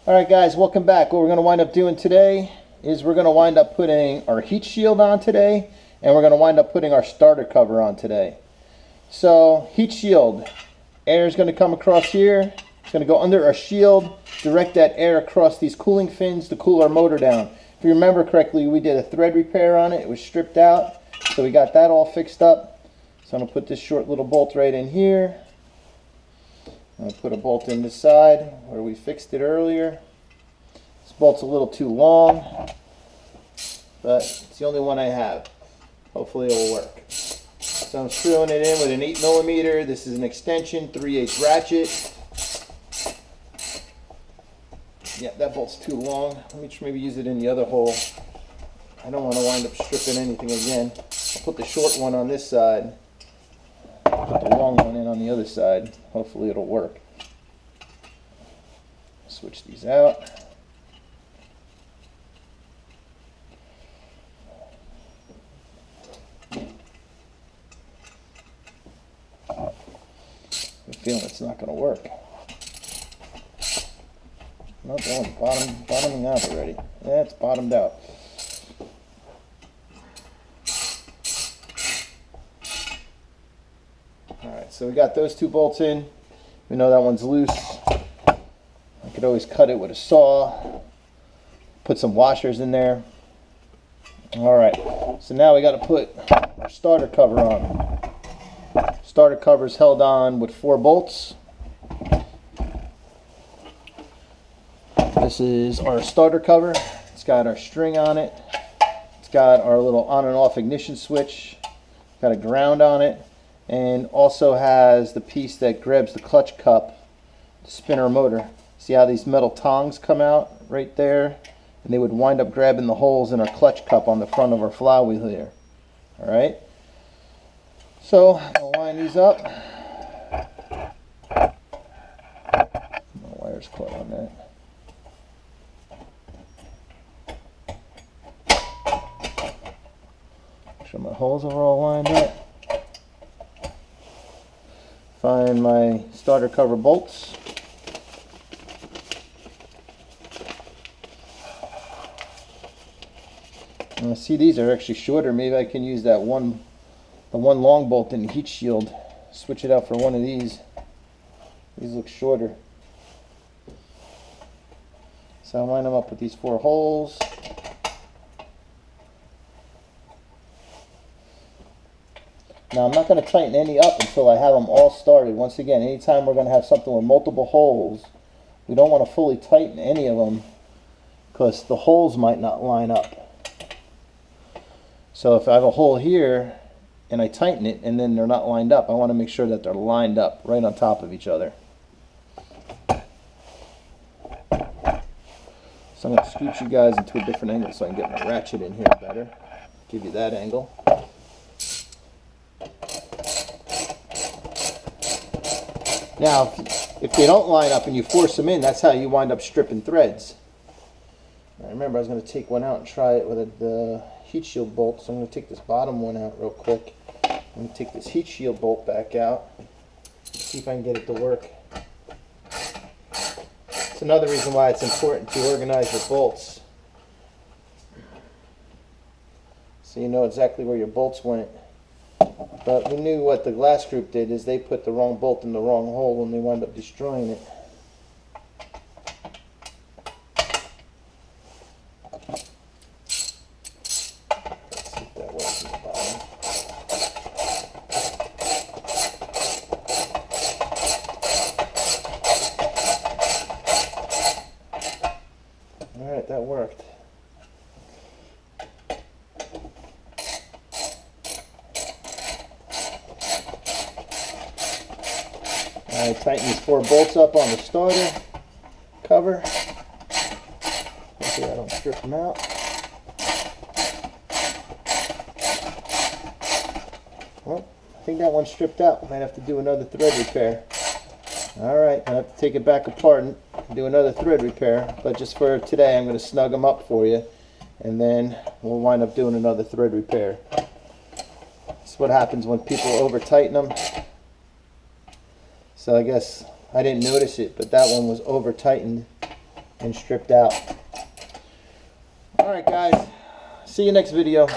Alright guys, welcome back. What we're going to wind up doing today is we're going to wind up putting our heat shield on today, and we're going to wind up putting our starter cover on today. So, heat shield. Air is going to come across here. It's going to go under our shield, direct that air across these cooling fins to cool our motor down. If you remember correctly, we did a thread repair on it. It was stripped out, so we got that all fixed up. So I'm going to put this short little bolt right in here. I'm going to put a bolt in this side where we fixed it earlier. This bolt's a little too long, but it's the only one I have. Hopefully it will work. So I'm screwing it in with an 8mm. This is an extension, 3/8 ratchet. Yeah, that bolt's too long. Let me maybe use it in the other hole. I don't want to wind up stripping anything again. I'll put the short one on this side. Put the long one in on the other side. Hopefully it'll work. Switch these out. I'm feeling it's not going to work. No, that one's bottoming out already. Yeah, it's bottomed out. Alright, so we got those two bolts in. We know that one's loose. I could always cut it with a saw. Put some washers in there. Alright, so now we got to put our starter cover on. Starter cover is held on with 4 bolts. This is our starter cover. It's got our string on it. It's got our little on and off ignition switch. Got a ground on it. And also has the piece that grabs the clutch cup to spin our motor. See how these metal tongs come out right there? And they would wind up grabbing the holes in our clutch cup on the front of our flywheel here. Alright? So, I'll line these up. My wire's caught on that. Make sure my holes are all lined up. Find my starter cover bolts. See, these are actually shorter. Maybe I can use that the one long bolt in the heat shield. Switch it out for one of these. These look shorter. So I line them up with these 4 holes. Now I'm not going to tighten any up until I have them all started. Once again, anytime we're going to have something with multiple holes, we don't want to fully tighten any of them because the holes might not line up. So if I have a hole here and I tighten it and then they're not lined up, I want to make sure that they're lined up right on top of each other. So I'm going to scoot you guys into a different angle so I can get my ratchet in here better. Give you that angle. Now, if they don't line up and you force them in, that's how you wind up stripping threads. Now, remember, I was going to take one out and try it with the heat shield bolt, so I'm going to take this bottom one out real quick. I'm going to take this heat shield bolt back out, see if I can get it to work. It's another reason why it's important to organize your bolts, so you know exactly where your bolts went. But we knew what the glass group did is they put the wrong bolt in the wrong hole and they wound up destroying it. Let's see if that works in the bottom. Alright, that worked. I tighten these 4 bolts up on the starter cover. Hopefully I don't strip them out. Well, I think that one's stripped out. Might have to do another thread repair. Alright, I have to take it back apart and do another thread repair. But just for today, I'm going to snug them up for you. And then we'll wind up doing another thread repair. That's what happens when people over tighten them. So I guess I didn't notice it, but that one was over tightened and stripped out. Alright guys, see you next video.